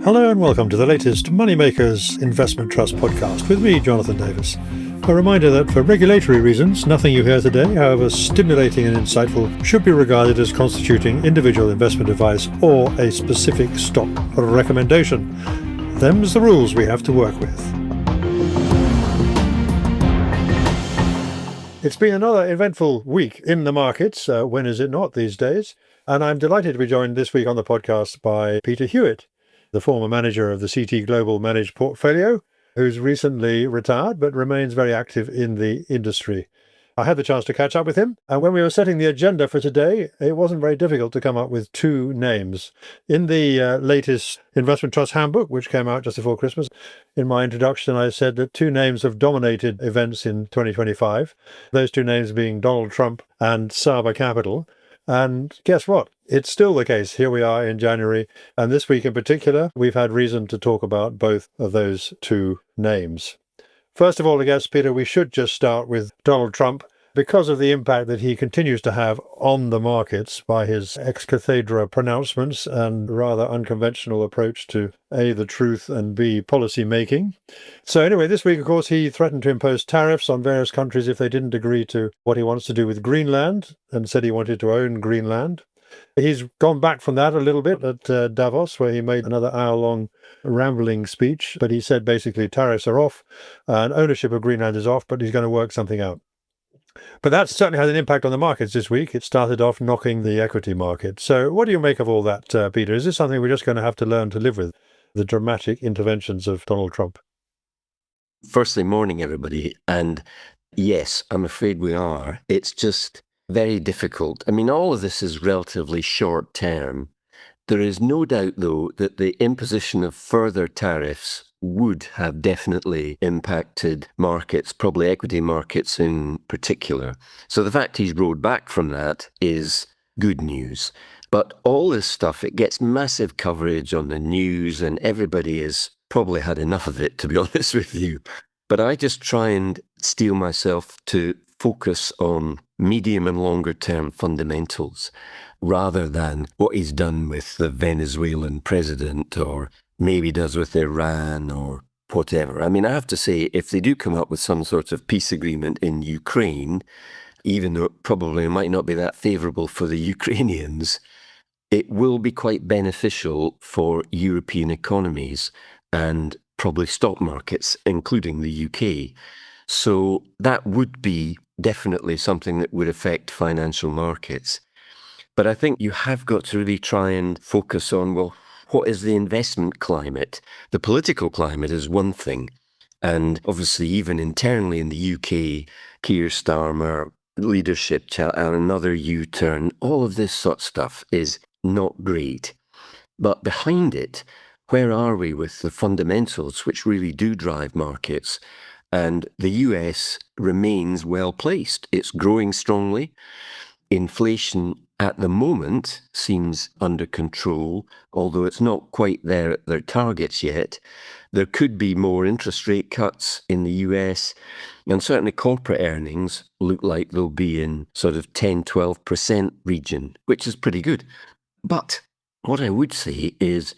Hello and welcome to the latest Moneymakers Investment Trust podcast with me, Jonathan Davis. A reminder that for regulatory reasons, nothing you hear today, however stimulating and insightful, should be regarded as constituting individual investment advice or a specific stock recommendation. Them's the rules we have to work with. It's been another eventful week in the markets. When is it not these days? And I'm delighted to be joined this week on the podcast by Peter Hewitt, the former manager of the CT Global Managed Portfolio, who's recently retired but remains very active in the industry. I had the chance to catch up with him, and when we were setting the agenda for today, it wasn't very difficult to come up with two names. In the latest Investment Trusts Handbook, which came out just before Christmas, in my introduction I said that two names have dominated events in 2025, those two names being Donald Trump and Saba Capital. And guess what? It's still the case. Here we are in January. And this week in particular, we've had reason to talk about both of those two names. First of all, I guess, Peter, we should just start with Donald Trump because of the impact that he continues to have on the markets by his ex cathedra pronouncements and rather unconventional approach to A, the truth, and B, policy making. So anyway, this week, of course, he threatened to impose tariffs on various countries if they didn't agree to what he wants to do with Greenland and said he wanted to own Greenland. He's gone back from that a little bit at Davos, where he made another hour-long rambling speech, but he said basically tariffs are off and ownership of Greenland is off, but he's going to work something out. But that certainly had an impact on the markets this week. It started off knocking the equity market. So what do you make of all that, Peter? Is this something we're just going to have to learn to live with, the dramatic interventions of Donald Trump? Firstly, morning, everybody. And yes, I'm afraid we are. It's just very difficult. I mean, all of this is relatively short term. There is no doubt, though, that the imposition of further tariffs would have definitely impacted markets, probably equity markets in particular. So the fact he's rolled back from that is good news. But all this stuff, it gets massive coverage on the news and everybody has probably had enough of it, to be honest with you. But I just try and steel myself to focus on medium and longer term fundamentals rather than what he's done with the Venezuelan president or maybe does with Iran or whatever. I mean, I have to say, if they do come up with some sort of peace agreement in Ukraine, even though it probably might not be that favourable for the Ukrainians, it will be quite beneficial for European economies and probably stock markets, including the UK. So that would be definitely something that would affect financial markets. But I think you have got to really try and focus on, well, what is the investment climate? The political climate is one thing. And obviously, even internally in the UK, Keir Starmer, leadership and another U-turn, all of this sort of stuff is not great. But behind it, where are we with the fundamentals which really do drive markets? And the US remains well placed. It's growing strongly. Inflation at the moment seems under control, although it's not quite there at their targets yet. There could be more interest rate cuts in the US, and certainly corporate earnings look like they'll be in sort of 10-12% region, which is pretty good. But what I would say is,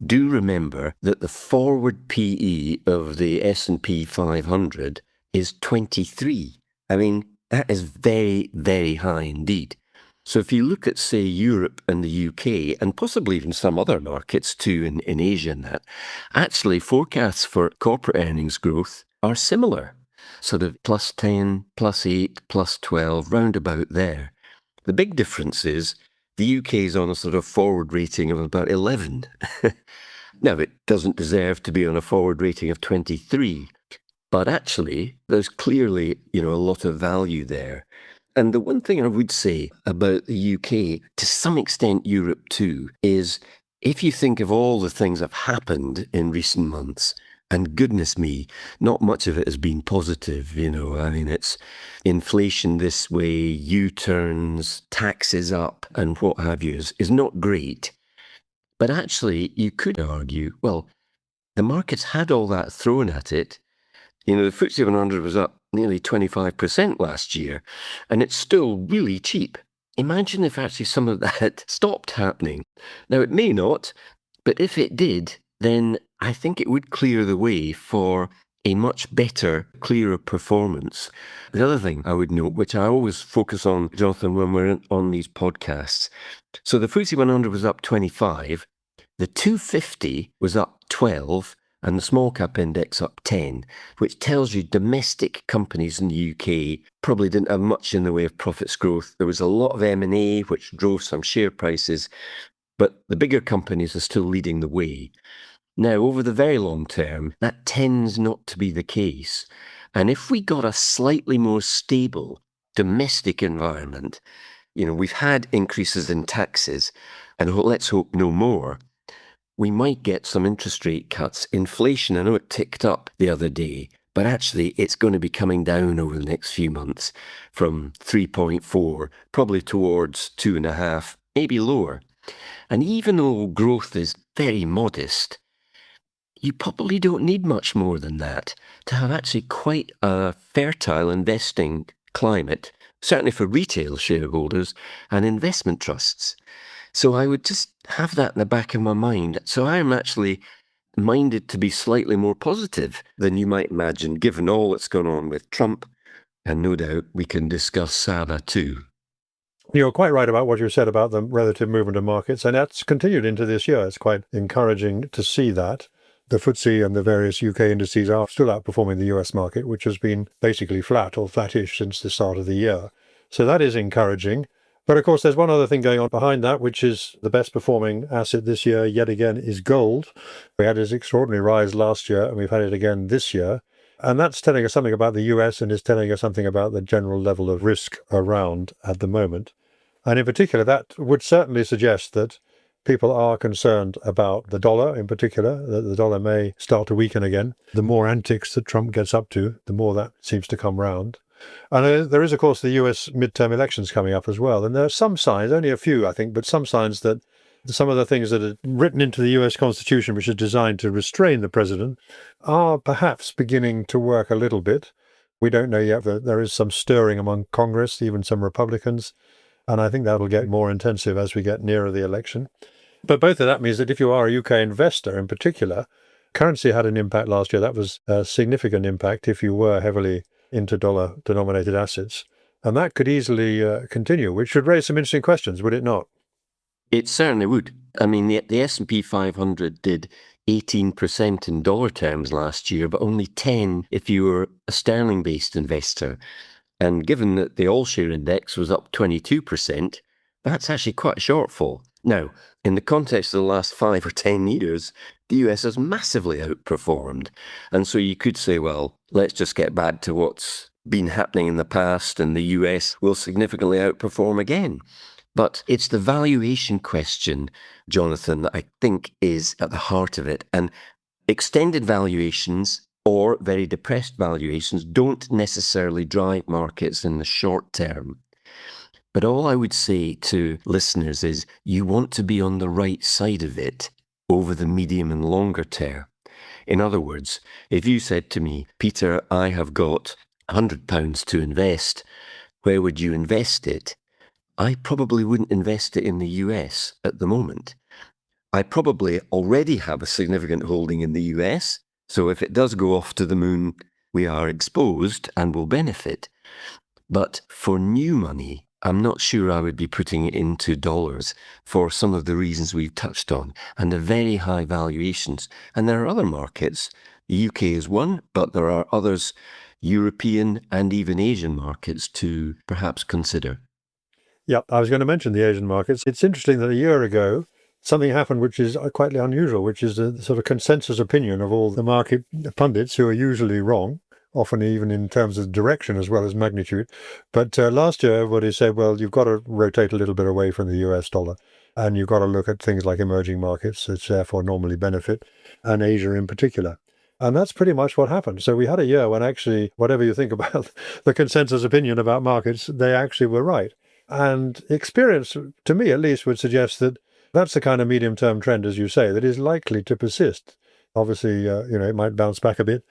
do remember that the forward PE of the S&P 500 is 23. I mean, that is very, very high indeed. So if you look at, say, Europe and the UK, and possibly even some other markets too in Asia and that, actually forecasts for corporate earnings growth are similar, sort of plus 10, plus 8, plus 12, round about there. The big difference is the UK is on a sort of forward rating of about 11. Now, it doesn't deserve to be on a forward rating of 23, but actually there's clearly, a lot of value there. And the one thing I would say about the UK, to some extent Europe too, is if you think of all the things that have happened in recent months, and goodness me, not much of it has been positive, I mean, it's inflation this way, U-turns, taxes up, and what have you, is not great. But actually, you could argue, well, the markets had all that thrown at it. The FTSE 100 was up nearly 25% last year, and it's still really cheap. Imagine if actually some of that stopped happening. Now, it may not, but if it did, then I think it would clear the way for a much better, clearer performance. The other thing I would note, which I always focus on, Jonathan, when we're on these podcasts, so the FTSE 100 was up 25, the 250 was up 12, and the small cap index up 10, which tells you domestic companies in the UK probably didn't have much in the way of profits growth. There was a lot of M&A, which drove some share prices, but the bigger companies are still leading the way. Now, over the very long term, that tends not to be the case. And if we got a slightly more stable domestic environment, we've had increases in taxes, and let's hope no more, we might get some interest rate cuts. Inflation, I know it ticked up the other day, but actually it's going to be coming down over the next few months from 3.4, probably towards 2.5, maybe lower. And even though growth is very modest, you probably don't need much more than that to have actually quite a fertile investing climate, certainly for retail shareholders and investment trusts. So I would just have that in the back of my mind. So I'm actually minded to be slightly more positive than you might imagine, given all that's gone on with Trump. And no doubt we can discuss Saba too. You're quite right about what you said about the relative movement of markets, and that's continued into this year. It's quite encouraging to see that. The FTSE and the various UK indices are still outperforming the US market, which has been basically flat or flattish since the start of the year. So that is encouraging. But of course, there's one other thing going on behind that, which is the best performing asset this year, yet again, is gold. We had this extraordinary rise last year, and we've had it again this year. And that's telling us something about the US and is telling us something about the general level of risk around at the moment. And in particular, that would certainly suggest that people are concerned about the dollar in particular, that the dollar may start to weaken again. The more antics that Trump gets up to, the more that seems to come round. And there is, of course, the US midterm elections coming up as well. And there are some signs, only a few, I think, but some signs that some of the things that are written into the US Constitution, which are designed to restrain the president, are perhaps beginning to work a little bit. We don't know yet. There is some stirring among Congress, even some Republicans. And I think that'll get more intensive as we get nearer the election. But both of that means that if you are a UK investor in particular, currency had an impact last year. That was a significant impact if you were heavily into dollar-denominated assets. And that could easily continue, which should raise some interesting questions, would it not? It certainly would. I mean, the S&P 500 did 18% in dollar terms last year, but only 10 if you were a sterling-based investor. And given that the all-share index was up 22%, that's actually quite a shortfall. Now, in the context of the last 5 or 10 years, the US has massively outperformed. And so you could say, well, let's just get back to what's been happening in the past and the US will significantly outperform again. But it's the valuation question, Jonathan, that I think is at the heart of it. And extended valuations or very depressed valuations don't necessarily drive markets in the short term. But all I would say to listeners is you want to be on the right side of it over the medium and longer term. In other words, if you said to me, Peter, I have got £100 to invest, where would you invest it? I probably wouldn't invest it in the US at the moment. I probably already have a significant holding in the US, so if it does go off to the moon, we are exposed and will benefit. But for new money, I'm not sure I would be putting it into dollars for some of the reasons we've touched on, and the very high valuations. And there are other markets. The UK is one, but there are others, European and even Asian markets to perhaps consider. Yeah, I was going to mention the Asian markets. It's interesting that a year ago, something happened which is quite unusual, which is the sort of consensus opinion of all the market pundits, who are usually wrong, often even in terms of direction as well as magnitude. But last year, everybody said, well, you've got to rotate a little bit away from the US dollar, and you've got to look at things like emerging markets, which therefore normally benefit, and Asia in particular. And that's pretty much what happened. So we had a year when actually, whatever you think about the consensus opinion about markets, they actually were right. And experience, to me at least, would suggest that that's the kind of medium-term trend, as you say, that is likely to persist. Obviously, it might bounce back a bit.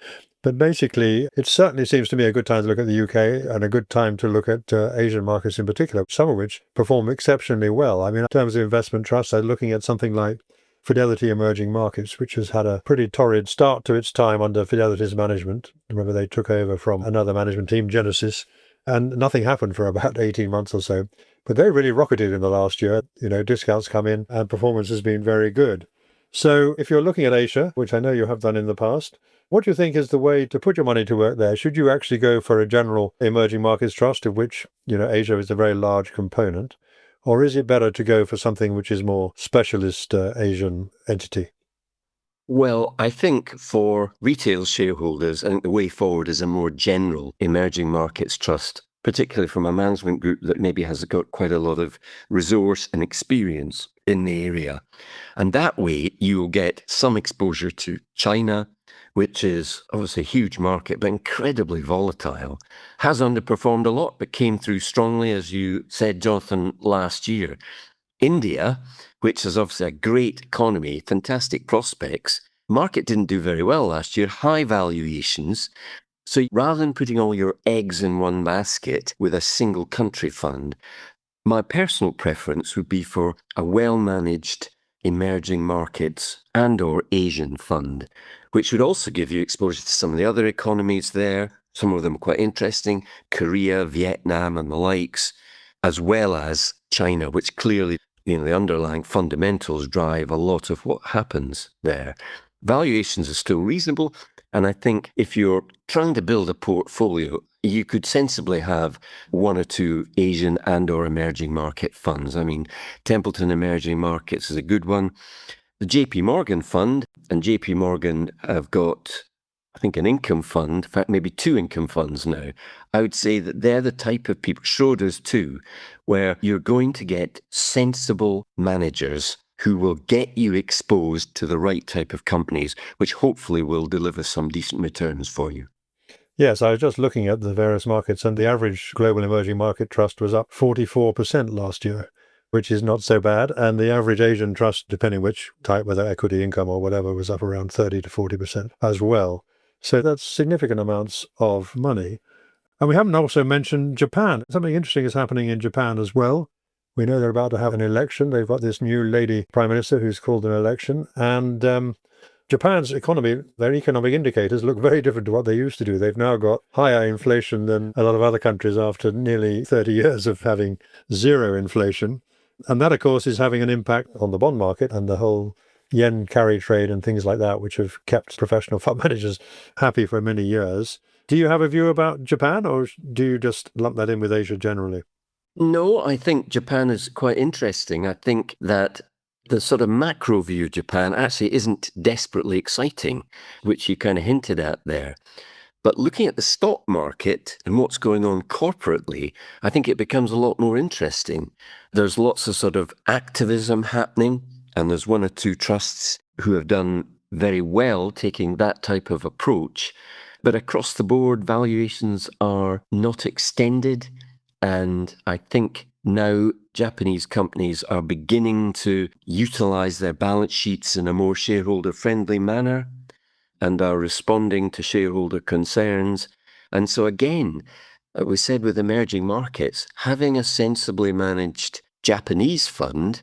But basically, it certainly seems to me a good time to look at the UK and a good time to look at Asian markets in particular, some of which perform exceptionally well. I mean, in terms of investment trusts, I'm looking at something like Fidelity Emerging Markets, which has had a pretty torrid start to its time under Fidelity's management. Remember, they took over from another management team, Genesis, and nothing happened for about 18 months or so. But they really rocketed in the last year. Discounts come in and performance has been very good. So if you're looking at Asia, which I know you have done in the past, what do you think is the way to put your money to work there? Should you actually go for a general emerging markets trust, of which, Asia is a very large component? Or is it better to go for something which is more specialist Asian entity? Well, I think for retail shareholders, I think the way forward is a more general emerging markets trust, particularly from a management group that maybe has got quite a lot of resource and experience in the area. And that way you'll get some exposure to China, which is obviously a huge market, but incredibly volatile, has underperformed a lot, but came through strongly, as you said, Jonathan, last year. India, which is obviously a great economy, fantastic prospects, market didn't do very well last year, high valuations. So rather than putting all your eggs in one basket with a single country fund, my personal preference would be for a well-managed emerging markets and/or Asian fund, which would also give you exposure to some of the other economies there, some of them quite interesting, Korea, Vietnam and the likes, as well as China, which clearly, the underlying fundamentals drive a lot of what happens there. Valuations are still reasonable, and I think if you're trying to build a portfolio, you could sensibly have one or two Asian and/or emerging market funds. I mean, Templeton Emerging Markets is a good one. The JP Morgan fund, and JP Morgan have got, I think, an income fund, in fact, maybe two income funds now. I would say that they're the type of people, Schroders too, where you're going to get sensible managers who will get you exposed to the right type of companies, which hopefully will deliver some decent returns for you. Yes, I was just looking at the various markets, and the average global emerging market trust was up 44% last year, which is not so bad. And the average Asian trust, depending which type, whether equity, income or whatever, was up around 30 to 40% as well. So that's significant amounts of money. And we haven't also mentioned Japan. Something interesting is happening in Japan as well. We know they're about to have an election. They've got this new lady prime minister who's called an election. And Japan's economy, their economic indicators look very different to what they used to do. They've now got higher inflation than a lot of other countries after nearly 30 years of having zero inflation. And that, of course, is having an impact on the bond market and the whole yen carry trade and things like that, which have kept professional fund managers happy for many years. Do you have a view about Japan, or do you just lump that in with Asia generally? No, I think Japan is quite interesting. I think that the sort of macro view of Japan actually isn't desperately exciting, which you kind of hinted at there. But looking at the stock market and what's going on corporately, I think it becomes a lot more interesting. There's lots of sort of activism happening, and there's one or two trusts who have done very well taking that type of approach. But across the board, valuations are not extended. And I think now Japanese companies are beginning to utilize their balance sheets in a more shareholder-friendly manner and are responding to shareholder concerns. And so again, we said with emerging markets, having a sensibly managed Japanese fund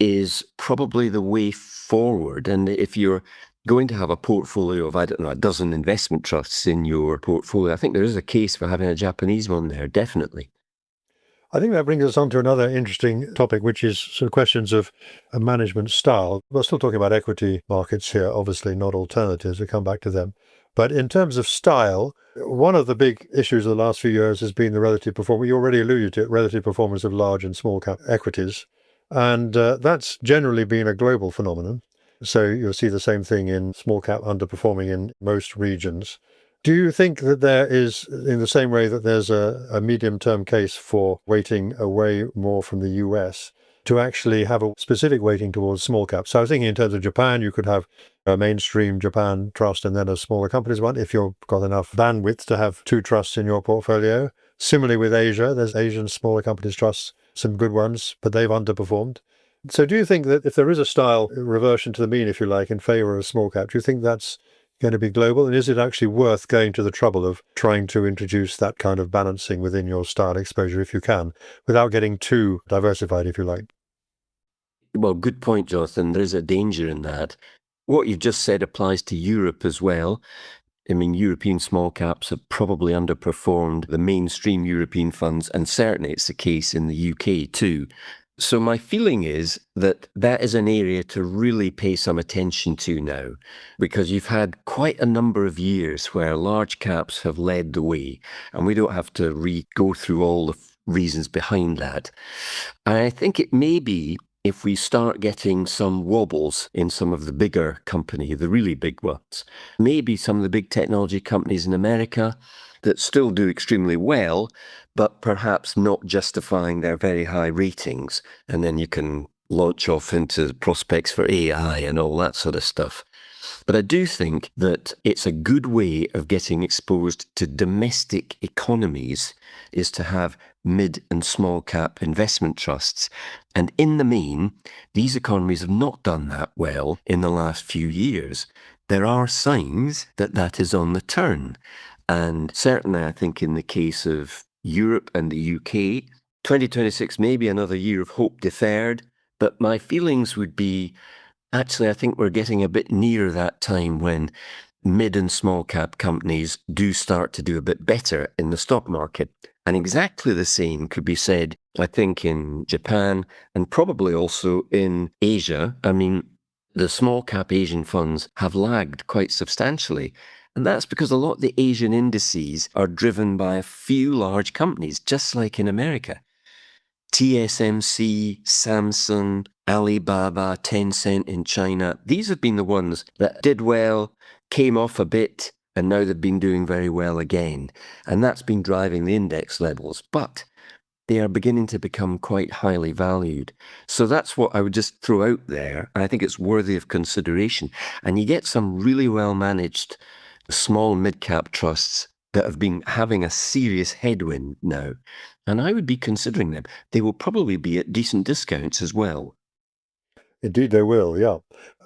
is probably the way forward. And if you're going to have a portfolio of, a dozen investment trusts in your portfolio, I think there is a case for having a Japanese one there, definitely. I think that brings us on to another interesting topic, which is sort of questions of a management style. We're still talking about equity markets here, obviously not alternatives. We'll come back to them. But in terms of style, one of the big issues of the last few years has been the relative performance. You already alluded to it, relative performance of large and small cap equities. And that's generally been a global phenomenon. So you'll see the same thing in small cap underperforming in most regions. Do you think that there is, in the same way that there's a medium-term case for weighting away more from the US, to actually have a specific weighting towards small caps? So I was thinking in terms of Japan, you could have a mainstream Japan trust and then a smaller companies one, if you've got enough bandwidth to have two trusts in your portfolio. Similarly with Asia, there's Asian smaller companies trusts, some good ones, but they've underperformed. So do you think that if there is a style reversion to the mean, if you like, in favor of small cap, do you think that's going to be global? And is it actually worth going to the trouble of trying to introduce that kind of balancing within your style exposure if you can, without getting too diversified, if you like? Well, good point, Jonathan. There is a danger in that. What you've just said applies to Europe as well. I mean, European small caps have probably underperformed the mainstream European funds, and certainly it's the case in the UK too. So my feeling is that that is an area to really pay some attention to now, because you've had quite a number of years where large caps have led the way, and we don't have to go through all the reasons behind that. I think it may be if we start getting some wobbles in some of the bigger company, the really big ones, maybe some of the big technology companies in America that still do extremely well, but perhaps not justifying their very high ratings. And then you can launch off into the prospects for AI and all that sort of stuff. But I do think that it's a good way of getting exposed to domestic economies is to have mid and small cap investment trusts. And in the main, these economies have not done that well in the last few years. There are signs that that is on the turn. And certainly, I think in the case of Europe and the UK, 2026 may be another year of hope deferred. But my feelings would be, actually, I think we're getting a bit near that time when mid and small cap companies do start to do a bit better in the stock market. And exactly the same could be said, I think, in Japan and probably also in Asia. I mean, the small cap Asian funds have lagged quite substantially. And that's because a lot of the Asian indices are driven by a few large companies, just like in America. TSMC, Samsung, Alibaba, Tencent in China. These have been the ones that did well, came off a bit, and now they've been doing very well again. And that's been driving the index levels. But they are beginning to become quite highly valued. So that's what I would just throw out there. And I think it's worthy of consideration. And you get some really well managed small mid-cap trusts that have been having a serious headwind now. And I would be considering them. They will probably be at decent discounts as well. Indeed, they will, yeah.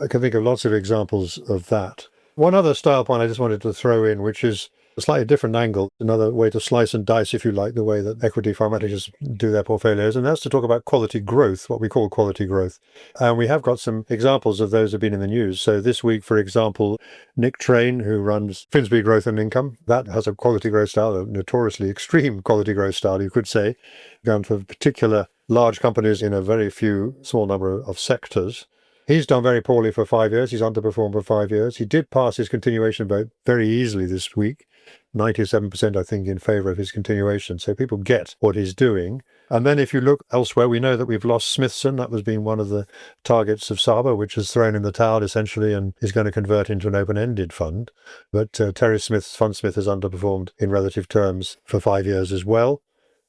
I can think of lots of examples of that. One other style point I just wanted to throw in, which is a slightly different angle, another way to slice and dice, if you like, the way that equity fund managers do their portfolios, and that's to talk about quality growth, what we call quality growth. And we have got some examples of those that have been in the news. So this week, for example, Nick Train, who runs Finsbury Growth and Income, that has a quality growth style, a notoriously extreme quality growth style, you could say, going for particular large companies in a very few small number of sectors. He's done very poorly for 5 years. He's underperformed for 5 years. He did pass his continuation vote very easily this week, 97%, I think, in favour of his continuation. So people get what he's doing. And then if you look elsewhere, we know that we've lost Smithson. That was being one of the targets of Saba, which has thrown in the towel essentially and is going to convert into an open-ended fund. But Terry Smith's Fundsmith has underperformed in relative terms for 5 years as well.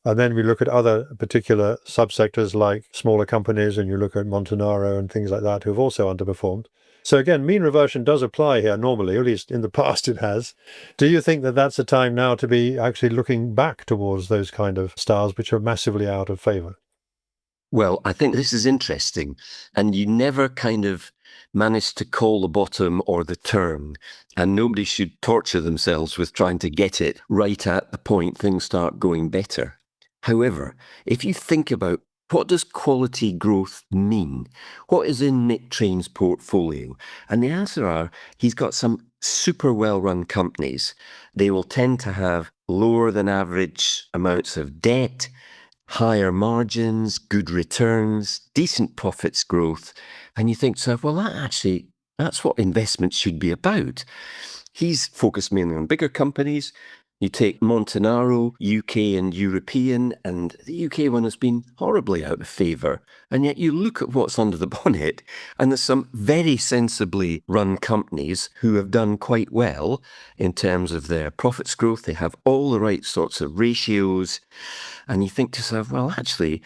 And then we look at other particular subsectors like smaller companies, and you look at Montanaro and things like that, who have also underperformed. So again, mean reversion does apply here normally, at least in the past it has. Do you think that that's a time now to be actually looking back towards those kind of styles which are massively out of favour? Well, I think this is interesting. And you never kind of manage to call the bottom or the turn. And nobody should torture themselves with trying to get it right at the point things start going better. However, if you think about what does quality growth mean? What is in Nick Train's portfolio? And the answer are, he's got some super well-run companies. They will tend to have lower than average amounts of debt, higher margins, good returns, decent profits growth. And you think to yourself, well, that's what investment should be about. He's focused mainly on bigger companies. You take Montanaro, UK and European, and the UK one has been horribly out of favour. And yet you look at what's under the bonnet, and there's some very sensibly run companies who have done quite well in terms of their profits growth. They have all the right sorts of ratios. And you think to yourself, well, actually,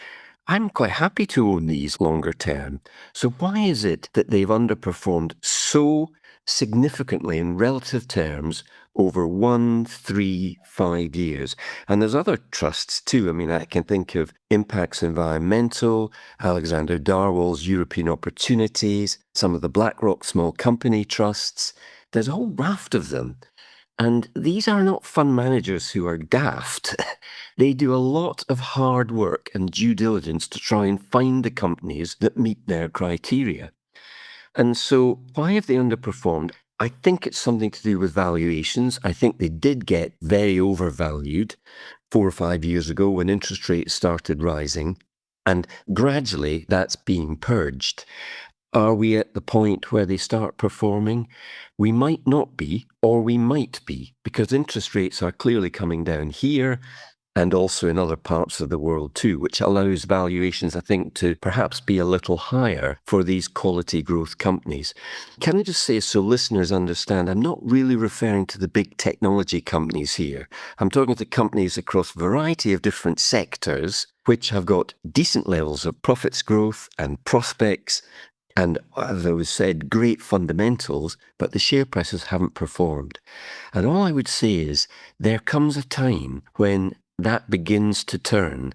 I'm quite happy to own these longer term. So why is it that they've underperformed so significantly in relative terms over 1, 3, 5 years? And there's other trusts too. I mean, I can think of Impacts Environmental, Alexander Darwall's European Opportunities, some of the BlackRock small company trusts. There's a whole raft of them. And these are not fund managers who are daft. They do a lot of hard work and due diligence to try and find the companies that meet their criteria. And so why have they underperformed? I think it's something to do with valuations. I think they did get very overvalued 4 or 5 years ago when interest rates started rising. And gradually that's being purged. Are we at the point where they start performing? We might not be, or we might be, because interest rates are clearly coming down here and also in other parts of the world too, which allows valuations, I think, to perhaps be a little higher for these quality growth companies. Can I just say, so listeners understand, I'm not really referring to the big technology companies here. I'm talking to companies across a variety of different sectors, which have got decent levels of profits growth and prospects, and as I was said, great fundamentals, but the share prices haven't performed. And all I would say is there comes a time when that begins to turn.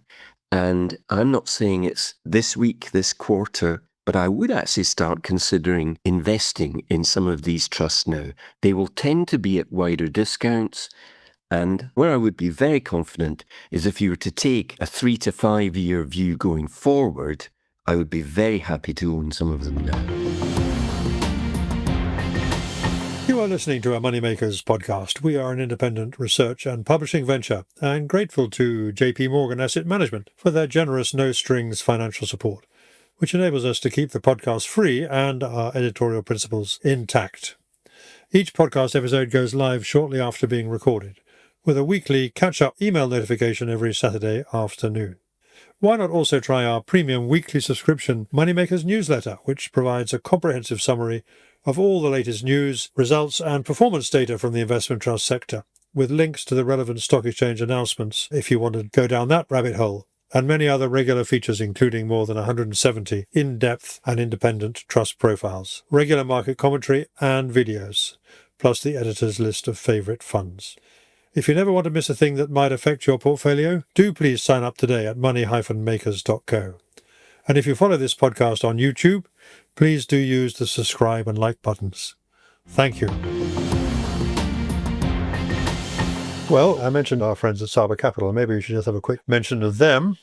And I'm not saying it's this week, this quarter, but I would actually start considering investing in some of these trusts now. They will tend to be at wider discounts. And where I would be very confident is if you were to take a 3 to 5 year view going forward, I would be very happy to own some of them now. You are listening to a Moneymakers podcast. We are an independent research and publishing venture and grateful to JP Morgan Asset Management for their generous no-strings financial support, which enables us to keep the podcast free and our editorial principles intact. Each podcast episode goes live shortly after being recorded, with a weekly catch-up email notification every Saturday afternoon. Why not also try our premium weekly subscription Moneymakers newsletter, which provides a comprehensive summary of all the latest news, results and performance data from the investment trust sector, with links to the relevant stock exchange announcements if you want to go down that rabbit hole, and many other regular features including more than 170 in-depth and independent trust profiles, regular market commentary and videos, plus the editor's list of favourite funds. If you never want to miss a thing that might affect your portfolio, do please sign up today at money-makers.co. And if you follow this podcast on YouTube, please do use the subscribe and like buttons. Thank you. Well, I mentioned our friends at Saba Capital. Maybe we should just have a quick mention of them.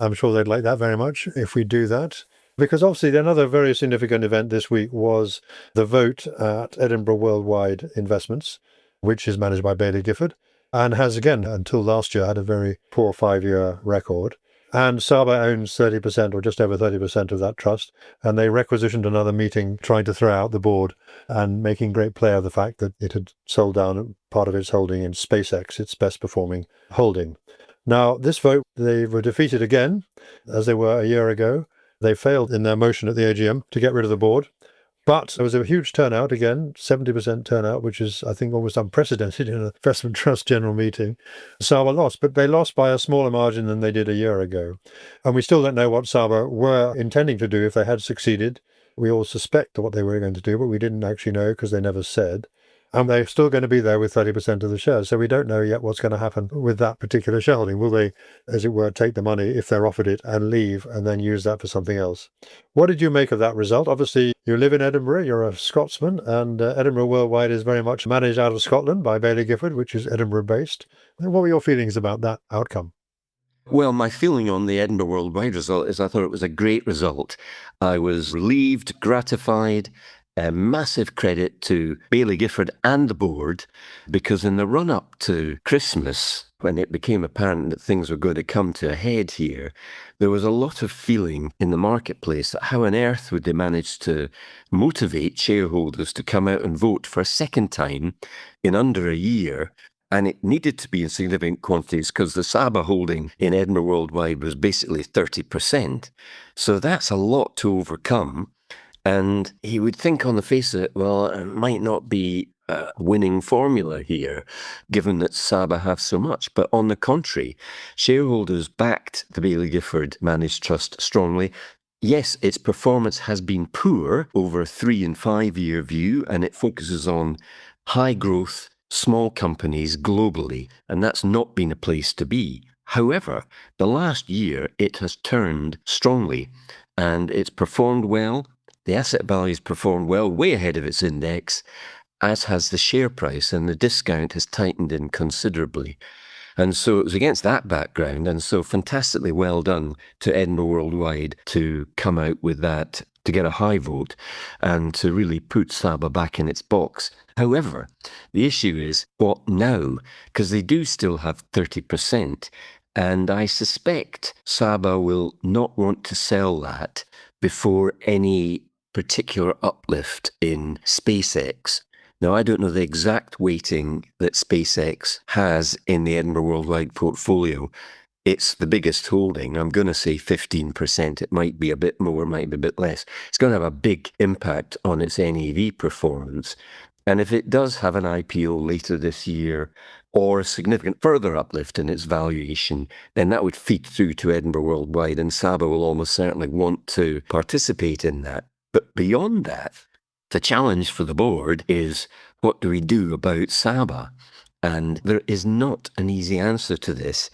I'm sure they'd like that very much if we do that. Because obviously another very significant event this week was the vote at Edinburgh Worldwide Investments, which is managed by Baillie Gifford, and has again, until last year, had a very poor 5-year record. And Saba owns 30% or just over 30% of that trust. And they requisitioned another meeting trying to throw out the board and making great play of the fact that it had sold down part of its holding in SpaceX, its best performing holding. Now, this vote, they were defeated again, as they were a year ago. They failed in their motion at the AGM to get rid of the board. But there was a huge turnout again, 70% turnout, which is, I think, almost unprecedented in an investment trust general meeting. Saba lost, but they lost by a smaller margin than they did a year ago. And we still don't know what Saba were intending to do if they had succeeded. We all suspect what they were going to do, but we didn't actually know because they never said. And they're still going to be there with 30% of the shares. So we don't know yet what's going to happen with that particular shareholding. Will they, as it were, take the money if they're offered it and leave and then use that for something else? What did you make of that result? Obviously, you live in Edinburgh, you're a Scotsman, and Edinburgh Worldwide is very much managed out of Scotland by Baillie Gifford, which is Edinburgh-based. What were your feelings about that outcome? Well, my feeling on the Edinburgh Worldwide result is I thought it was a great result. I was relieved, gratified, a massive credit to Baillie Gifford and the board, because in the run-up to Christmas, when it became apparent that things were going to come to a head here, there was a lot of feeling in the marketplace that how on earth would they manage to motivate shareholders to come out and vote for a second time in under a year. And it needed to be in significant quantities because the Saba holding in Edinburgh Worldwide was basically 30%. So that's a lot to overcome. And he would think on the face of it, well, it might not be a winning formula here, given that Saba have so much. But on the contrary, shareholders backed the Baillie Gifford managed trust strongly. Yes, its performance has been poor over a 3 and 5 year view, and it focuses on high growth, small companies globally, and that's not been a place to be. However, the last year it has turned strongly and it's performed well. The asset values performed well, way ahead of its index, as has the share price, and the discount has tightened in considerably. And so it was against that background, and so fantastically well done to Edinburgh Worldwide to come out with that, to get a high vote, and to really put Saba back in its box. However, the issue is, what now? Because they do still have 30%, and I suspect Saba will not want to sell that before any particular uplift in SpaceX. Now, I don't know the exact weighting that SpaceX has in the Edinburgh Worldwide portfolio. It's the biggest holding. I'm going to say 15%. It might be a bit more, might be a bit less. It's going to have a big impact on its NAV performance. And if it does have an IPO later this year or a significant further uplift in its valuation, then that would feed through to Edinburgh Worldwide, and Saba will almost certainly want to participate in that. But beyond that, the challenge for the board is, what do we do about Saba? And there is not an easy answer to this.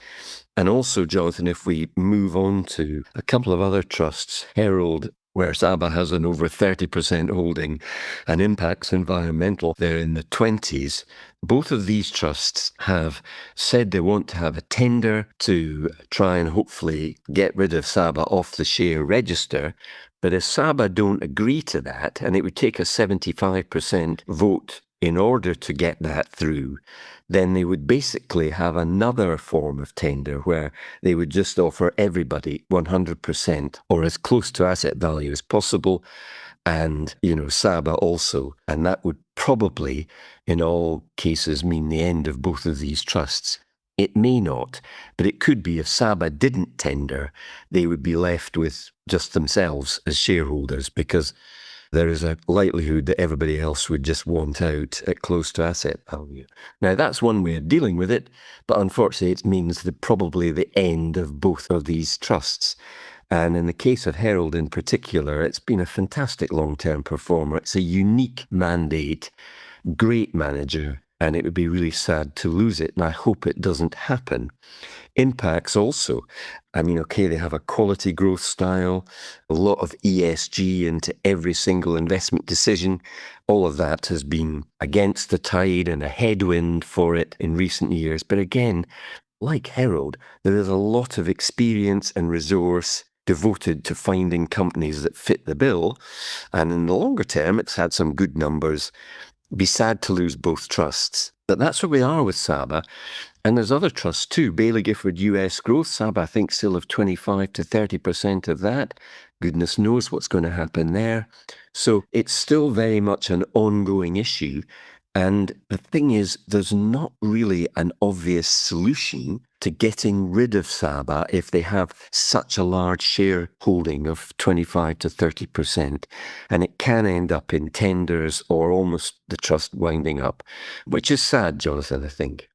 And also, Jonathan, if we move on to a couple of other trusts, Herald, where Saba has an over 30% holding, and Impacts Environmental, they're in the 20s. Both of these trusts have said they want to have a tender to try and hopefully get rid of Saba off the share register. But if Saba don't agree to that, and it would take a 75% vote in order to get that through, then they would basically have another form of tender where they would just offer everybody 100% or as close to asset value as possible, and, Saba also. And that would probably, in all cases, mean the end of both of these trusts. It may not, but it could be if Saba didn't tender, they would be left with just themselves as shareholders, because there is a likelihood that everybody else would just want out at close to asset value. Now, that's one way of dealing with it, but unfortunately it means probably the end of both of these trusts. And in the case of Herald in particular, it's been a fantastic long-term performer. It's a unique mandate, great manager, and it would be really sad to lose it, and I hope it doesn't happen. Impacts also, they have a quality growth style, a lot of ESG into every single investment decision. All of that has been against the tide and a headwind for it in recent years. But again, like Herald, there is a lot of experience and resource devoted to finding companies that fit the bill. And in the longer term, it's had some good numbers. Be sad to lose both trusts. But that's where we are with Saba. And there's other trusts too. Bailey Gifford US Growth, Saba, I think, still have 25 to 30% of that. Goodness knows what's going to happen there. So it's still very much an ongoing issue. And the thing is, there's not really an obvious solution to getting rid of Saba if they have such a large shareholding of 25 to 30%. And it can end up in tenders or almost the trust winding up, which is sad, Jonathan, I think.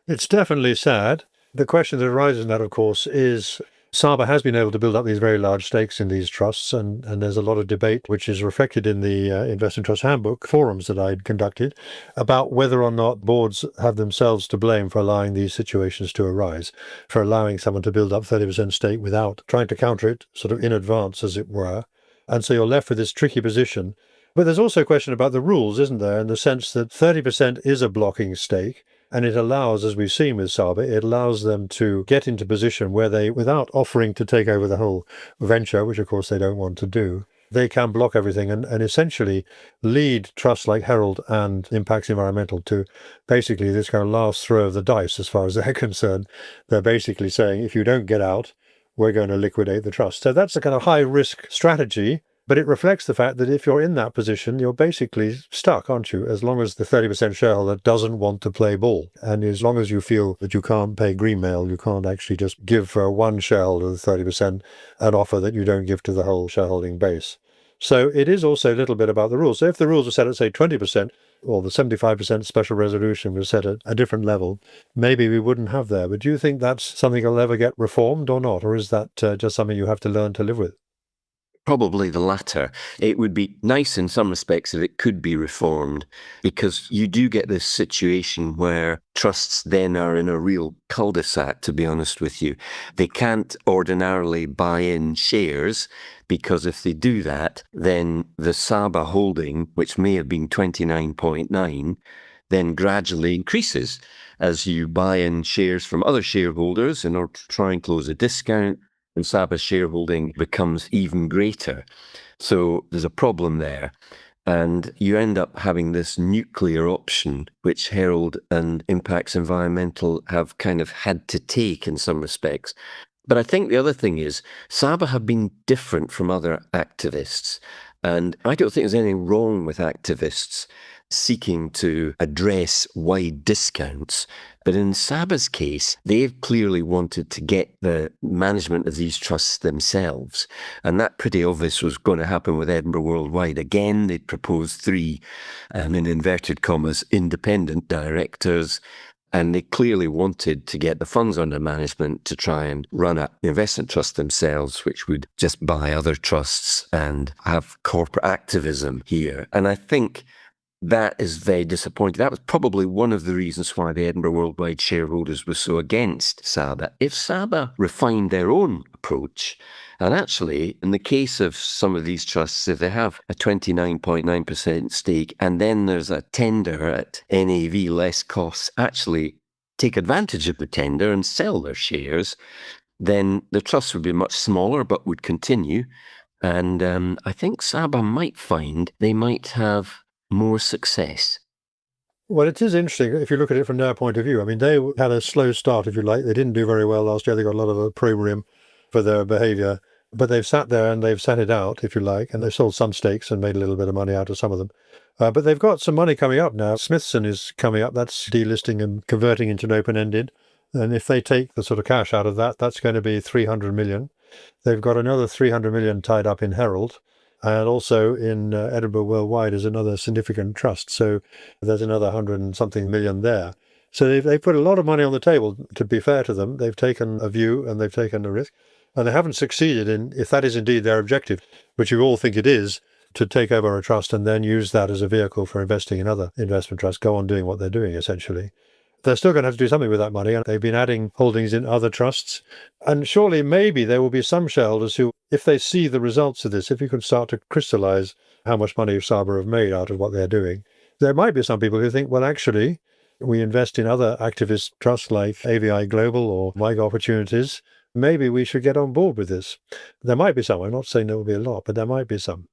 It's definitely sad. The question that arises in that, of course, is Saba has been able to build up these very large stakes in these trusts, and there's a lot of debate, which is reflected in the Investment Trusts Handbook forums that I'd conducted, about whether or not boards have themselves to blame for allowing these situations to arise, for allowing someone to build up 30% stake without trying to counter it sort of in advance, as it were. And so you're left with this tricky position. But there's also a question about the rules, isn't there, in the sense that 30% is a blocking stake. And it allows, as we've seen with Saba, it allows them to get into position where they, without offering to take over the whole venture, which of course they don't want to do, they can block everything and essentially lead trusts like Herald and Impacts Environmental to basically this kind of last throw of the dice as far as they're concerned. They're basically saying, if you don't get out, we're going to liquidate the trust. So that's a kind of high-risk strategy. But it reflects the fact that if you're in that position, you're basically stuck, aren't you? As long as the 30% shareholder doesn't want to play ball. And as long as you feel that you can't pay greenmail, you can't actually just give for one shareholder the 30% an offer that you don't give to the whole shareholding base. So it is also a little bit about the rules. So if the rules were set at, say, 20%, or the 75% special resolution was set at a different level, maybe we wouldn't have there. But do you think that's something that'll ever get reformed or not? Or is that just something you have to learn to live with? Probably the latter. It would be nice in some respects if it could be reformed, because you do get this situation where trusts then are in a real cul-de-sac, to be honest with you. They can't ordinarily buy in shares, because if they do that, then the Saba holding, which may have been 29.9, then gradually increases as you buy in shares from other shareholders in order to try and close a discount, and Saba's shareholding becomes even greater. So there's a problem there. And you end up having this nuclear option, which Herald and Impacts Environmental have kind of had to take in some respects. But I think the other thing is, Saba have been different from other activists. And I don't think there's anything wrong with activists seeking to address wide discounts. But in Saba's case, they've clearly wanted to get the management of these trusts themselves. And that pretty obvious was going to happen with Edinburgh Worldwide. Again, they'd proposed three, in inverted commas, independent directors. And they clearly wanted to get the funds under management to try and run an investment trust themselves, which would just buy other trusts and have corporate activism here. And I think that is very disappointing. That was probably one of the reasons why the Edinburgh Worldwide shareholders were so against Saba. If Saba refined their own approach, and actually, in the case of some of these trusts, if they have a 29.9% stake and then there's a tender at NAV less costs, actually take advantage of the tender and sell their shares, then the trust would be much smaller but would continue. And I think Saba might find they might have more success. Well, it is interesting if you look at it from their point of view. I mean, they had a slow start, if you like. They didn't do very well last year. They got a lot of opprobrium for their behaviour. But they've sat there and they've sat it out, if you like, and they've sold some stakes and made a little bit of money out of some of them. But they've got some money coming up now. Smithson is coming up. That's delisting and converting into an open-ended. And if they take the sort of cash out of that, that's going to be 300 million. They've got another 300 million tied up in Herald. And also in Edinburgh Worldwide is another significant trust. So there's another 100 and something million there. So they've put a lot of money on the table, to be fair to them. They've taken a view and they've taken a risk. And they haven't succeeded in, if that is indeed their objective, which you all think it is, to take over a trust and then use that as a vehicle for investing in other investment trusts, go on doing what they're doing, essentially. They're still going to have to do something with that money, and they've been adding holdings in other trusts. And surely maybe there will be some shareholders who, if they see the results of this, if you can start to crystallize how much money Saba have made out of what they're doing, there might be some people who think, well, actually, we invest in other activist trusts like AVI Global or Micro Opportunities. Maybe we should get on board with this. There might be some. I'm not saying there will be a lot, but there might be some.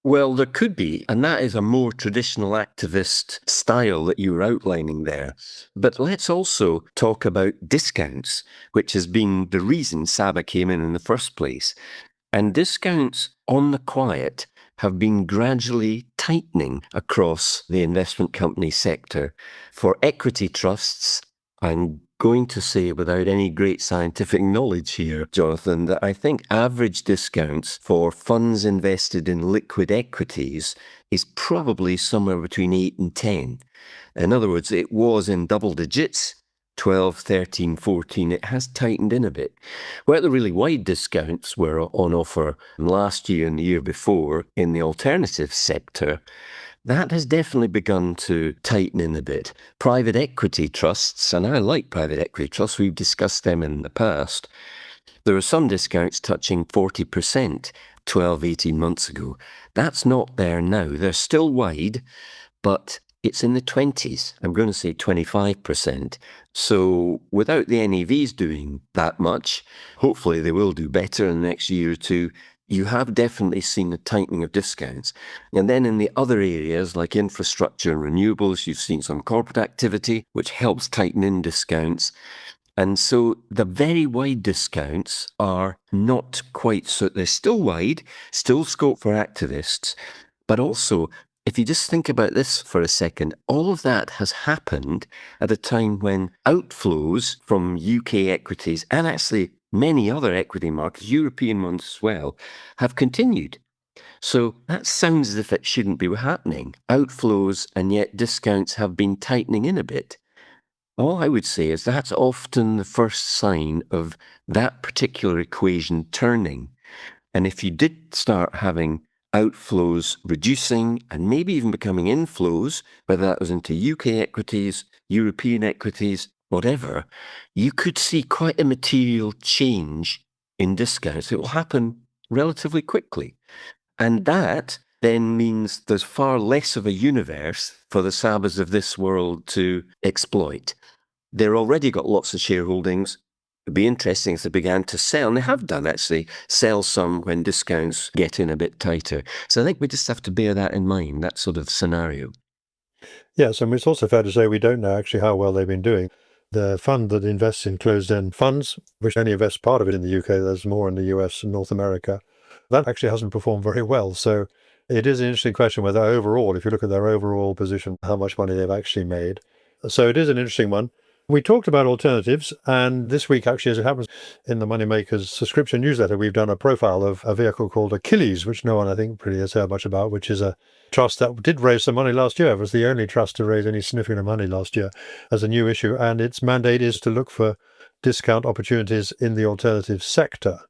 Well, there could be, and that is a more traditional activist style that you were outlining there. But let's also talk about discounts, which has been the reason Saba came in the first place. And discounts on the quiet have been gradually tightening across the investment company sector. For equity trusts, I'm going to say, without any great scientific knowledge here, Jonathan, that I think average discounts for funds invested in liquid equities is probably somewhere between 8 and 10. In other words, it was in double digits, 12, 13, 14. It has tightened in a bit. Where the really wide discounts were on offer last year and the year before in the alternative sector, that has definitely begun to tighten in a bit. Private equity trusts, and I like private equity trusts, we've discussed them in the past. There are some discounts touching 40% 12, 18 months ago. That's not there now. They're still wide, but it's in the 20s. I'm going to say 25%. So without the NAVs doing that much, hopefully they will do better in the next year or two. You have definitely seen a tightening of discounts. And then in the other areas like infrastructure and renewables, you've seen some corporate activity, which helps tighten in discounts. And so the very wide discounts are not quite so, they're still wide, still scope for activists, but also, if you just think about this for a second, all of that has happened at a time when outflows from UK equities and actually many other equity markets, European ones as well, have continued. So that sounds as if it shouldn't be happening. Outflows and yet discounts have been tightening in a bit. All I would say is that's often the first sign of that particular equation turning. And if you did start having outflows reducing and maybe even becoming inflows, whether that was into UK equities, European equities, whatever, you could see quite a material change in discounts. It will happen relatively quickly. And that then means there's far less of a universe for the Sabas of this world to exploit. They've already got lots of shareholdings. It'd be interesting if they began to sell, and they have done actually, sell some when discounts get in a bit tighter. So I think we just have to bear that in mind, that sort of scenario. Yes, and it's also fair to say we don't know actually how well they've been doing. The fund that invests in closed-end funds, which only invests part of it in the UK, there's more in the US and North America, that actually hasn't performed very well. So it is an interesting question whether overall, if you look at their overall position, how much money they've actually made. So it is an interesting one. We talked about alternatives, and this week, actually, as it happens, in the Moneymakers subscription newsletter, we've done a profile of a vehicle called Achilles, which no one, I think, really has heard much about, which is a trust that did raise some money last year. It was the only trust to raise any significant money last year as a new issue, and its mandate is to look for discount opportunities in the alternative sector.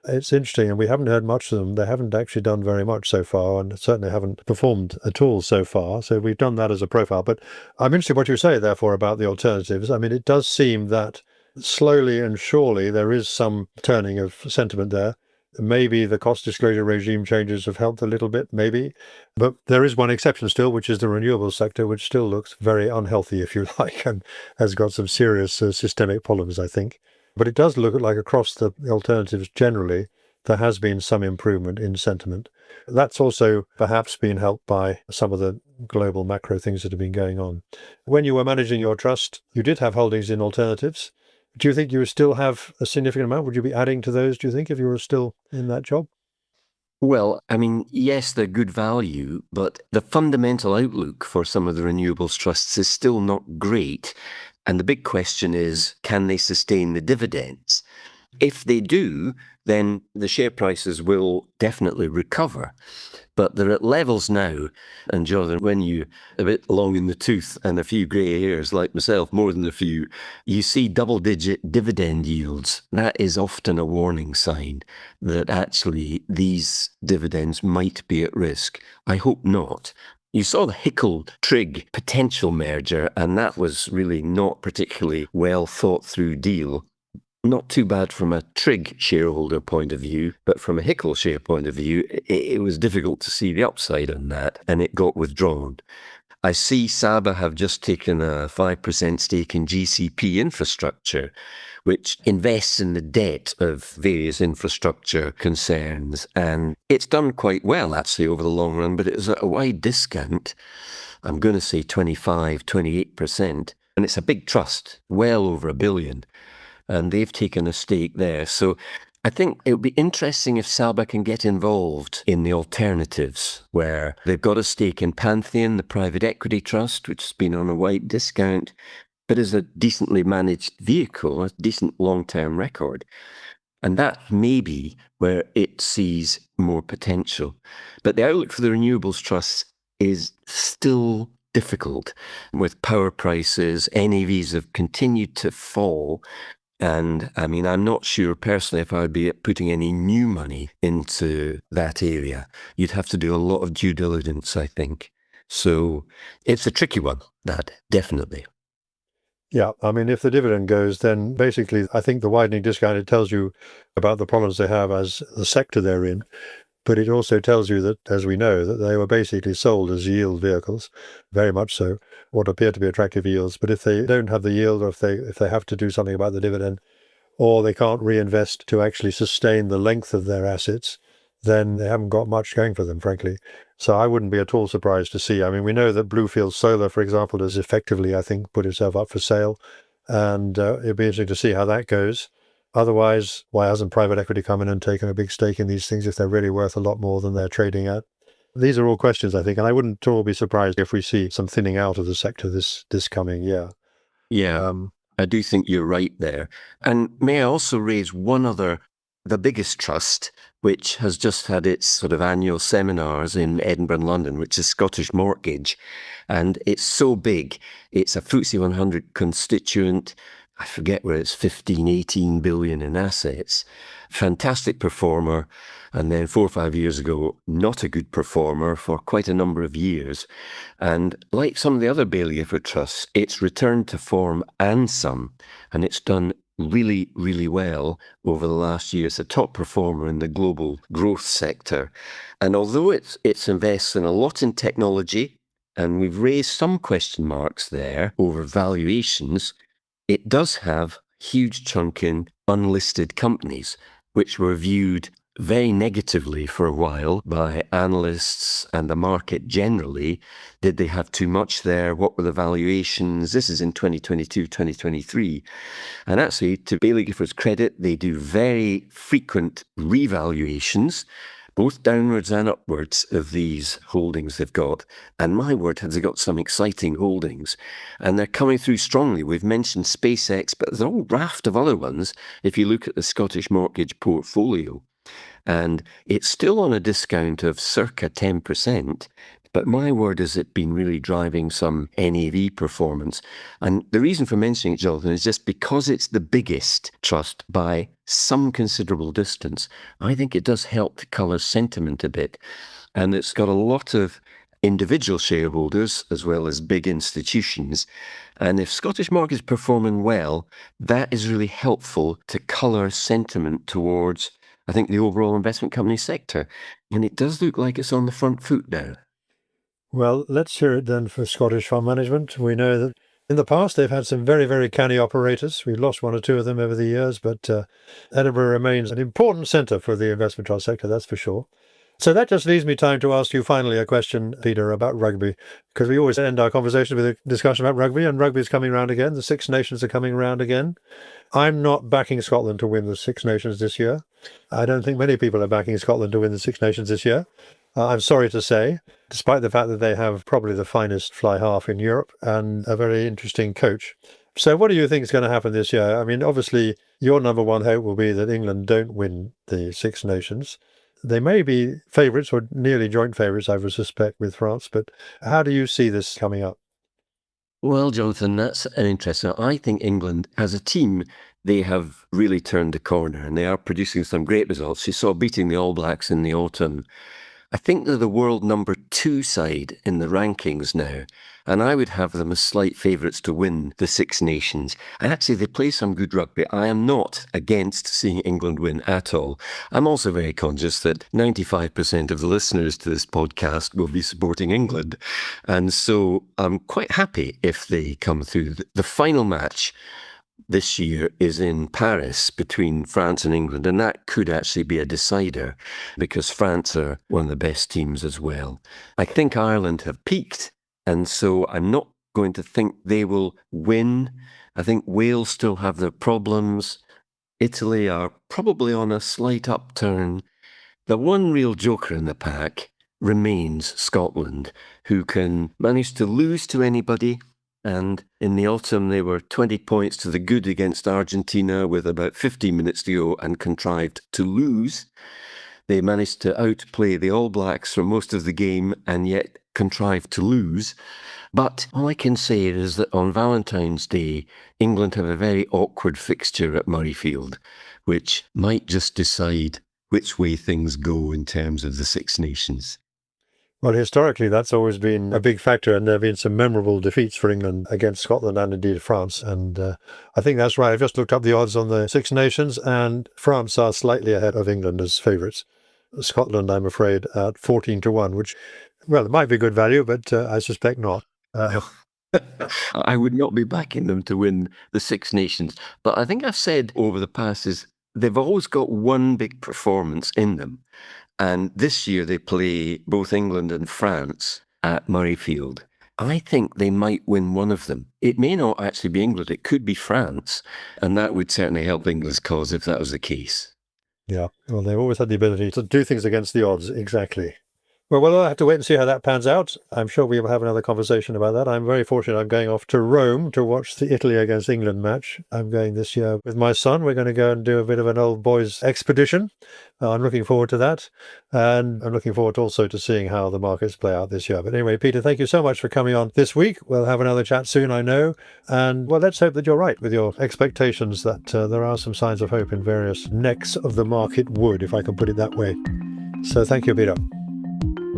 It's interesting, and we haven't heard much of them. They haven't actually done very much so far, and certainly haven't performed at all so far. So we've done that as a profile. But I'm interested in what you say, therefore, about the alternatives. I mean, it does seem that slowly and surely there is some turning of sentiment there. Maybe the cost disclosure regime changes have helped a little bit, maybe. But there is one exception still, which is the renewables sector, which still looks very unhealthy, if you like, and has got some serious systemic problems, I think. But it does look like across the alternatives generally, there has been some improvement in sentiment. That's also perhaps been helped by some of the global macro things that have been going on. When you were managing your trust, you did have holdings in alternatives. Do you think you would still have a significant amount? Would you be adding to those, do you think, if you were still in that job? Well, I mean, yes, they're good value, but the fundamental outlook for some of the renewables trusts is still not great. And the big question is, can they sustain the dividends? If they do, then the share prices will definitely recover. But they're at levels now, and Jonathan, when you're a bit long in the tooth and a few grey hairs like myself, more than a few, you see double-digit dividend yields. That is often a warning sign that actually these dividends might be at risk. I hope not. You saw the Hickle-Trigg potential merger, and that was really not particularly well thought through deal. Not too bad from a Trigg shareholder point of view, but from a Hickle share point of view, it was difficult to see the upside on that, and it got withdrawn. I see Saba have just taken a 5% stake in GCP Infrastructure, which invests in the debt of various infrastructure concerns. And it's done quite well, actually, over the long run, but it was at a wide discount. I'm going to say 25, 28%. And it's a big trust, well over $1 billion. And they've taken a stake there. So I think it would be interesting if Saba can get involved in the alternatives, where they've got a stake in Pantheon, the private equity trust, which has been on a wide discount, but is a decently managed vehicle, a decent long-term record. And that may be where it sees more potential. But the outlook for the renewables trusts is still difficult. With power prices, NAVs have continued to fall. And I mean, I'm not sure personally if I would be putting any new money into that area. You'd have to do a lot of due diligence, I think. So it's a tricky one, that, definitely. Yeah, I mean, if the dividend goes, then basically, I think the widening discount, it tells you about the problems they have as the sector they're in. But it also tells you that, as we know, that they were basically sold as yield vehicles, very much so, what appear to be attractive yields. But if they don't have the yield, or if they have to do something about the dividend, or they can't reinvest to actually sustain the length of their assets, then they haven't got much going for them, frankly. So I wouldn't be at all surprised to see. I mean, we know that Bluefield Solar, for example, has effectively, I think, put itself up for sale. And it'd be interesting to see how that goes. Otherwise, why hasn't private equity come in and taken a big stake in these things if they're really worth a lot more than they're trading at? These are all questions, I think, and I wouldn't at all be surprised if we see some thinning out of the sector this coming year. Yeah, I do think you're right there. And may I also raise one other, the biggest trust, which has just had its sort of annual seminars in Edinburgh and London, which is Scottish Mortgage. And it's so big. It's a FTSE 100 constituent. I forget where it's 15, 18 billion in assets. Fantastic performer. And then 4 or 5 years ago, not a good performer for quite a number of years. And like some of the other Baillie Gifford trusts, it's returned to form and some, and it's done really, really well over the last year. It's a top performer in the global growth sector. And although it invests in a lot in technology, and we've raised some question marks there over valuations, it does have a huge chunk in unlisted companies, which were viewed very negatively for a while by analysts and the market generally. Did they have too much there? What were the valuations? This is in 2022, 2023. And actually, to Baillie Gifford's credit, they do very frequent revaluations, both downwards and upwards, of these holdings they've got. And my word, have they got some exciting holdings. And they're coming through strongly. We've mentioned SpaceX, but there's a whole raft of other ones if you look at the Scottish mortgage portfolio. And it's still on a discount of circa 10%. But my word, has it been really driving some NAV performance. And the reason for mentioning it, Jonathan, is just because it's the biggest trust by some considerable distance. I think it does help to colour sentiment a bit. And it's got a lot of individual shareholders as well as big institutions. And if Scottish markets performing well, that is really helpful to colour sentiment towards, I think, the overall investment company sector. And it does look like it's on the front foot now. Well, let's hear it then for Scottish Fund Management. We know that in the past they've had some very, very canny operators. We've lost one or two of them over the years, but Edinburgh remains an important centre for the investment trust sector, that's for sure. So that just leaves me time to ask you finally a question, Peter, about rugby, because we always end our conversation with a discussion about rugby, and rugby is coming round again. The Six Nations are coming round again. I'm not backing Scotland to win the Six Nations this year. I don't think many people are backing Scotland to win the Six Nations this year. I'm sorry to say, despite the fact that they have probably the finest fly half in Europe and a very interesting coach. So what do you think is going to happen this year? I mean, obviously, your number one hope will be that England don't win the Six Nations. They may be favourites or nearly joint favourites, I would suspect, with France. But how do you see this coming up? Well, Jonathan, that's an interesting. I think England, as a team, they have really turned the corner and they are producing some great results. You saw beating the All Blacks in the autumn. I think they're the world number 2 side in the rankings now, and I would have them as slight favourites to win the Six Nations. And actually, they play some good rugby. I am not against seeing England win at all. I'm also very conscious that 95% of the listeners to this podcast will be supporting England, and so I'm quite happy if they come through. The final match this year is in Paris between France and England, and that could actually be a decider because France are one of the best teams as well. I think Ireland have peaked, and so I'm not going to think they will win. I think Wales still have their problems. Italy are probably on a slight upturn. The one real joker in the pack remains Scotland, who can manage to lose to anybody. And in the autumn, they were 20 points to the good against Argentina with about 15 minutes to go and contrived to lose. They managed to outplay the All Blacks for most of the game and yet contrived to lose. But all I can say is that on Valentine's Day, England have a very awkward fixture at Murrayfield, which might just decide which way things go in terms of the Six Nations. Well, historically, that's always been a big factor, and there have been some memorable defeats for England against Scotland and indeed France. And I think that's right. I've just looked up the odds on the Six Nations, and France are slightly ahead of England as favourites. Scotland, I'm afraid, at 14-1, which, well, it might be good value, but I suspect not. I would not be backing them to win the Six Nations. But I think I've said over the past is they've always got one big performance in them. And this year they play both England and France at Murrayfield. I think they might win one of them. It may not actually be England, it could be France. And that would certainly help England's cause if that was the case. Yeah, well, they've always had the ability to do things against the odds, exactly. Well, we'll have to wait and see how that pans out. I'm sure we will have another conversation about that. I'm very fortunate. I'm going off to Rome to watch the Italy against England match. I'm going this year with my son. We're going to go and do a bit of an old boys expedition. I'm looking forward to that. And I'm looking forward also to seeing how the markets play out this year. But anyway, Peter, thank you so much for coming on this week. We'll have another chat soon, I know. And well, let's hope that you're right with your expectations that there are some signs of hope in various necks of the market wood, if I can put it that way. So thank you, Peter.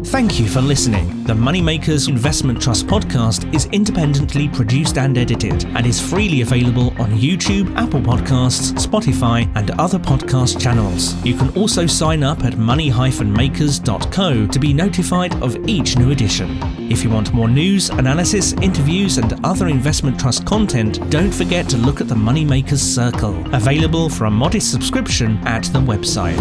Thank you for listening. The Moneymakers Investment Trust podcast is independently produced and edited and is freely available on YouTube, Apple Podcasts, Spotify, and other podcast channels. You can also sign up at money-makers.co to be notified of each new edition. If you want more news, analysis, interviews, and other investment trust content, don't forget to look at the Moneymakers Circle, available for a modest subscription at the website.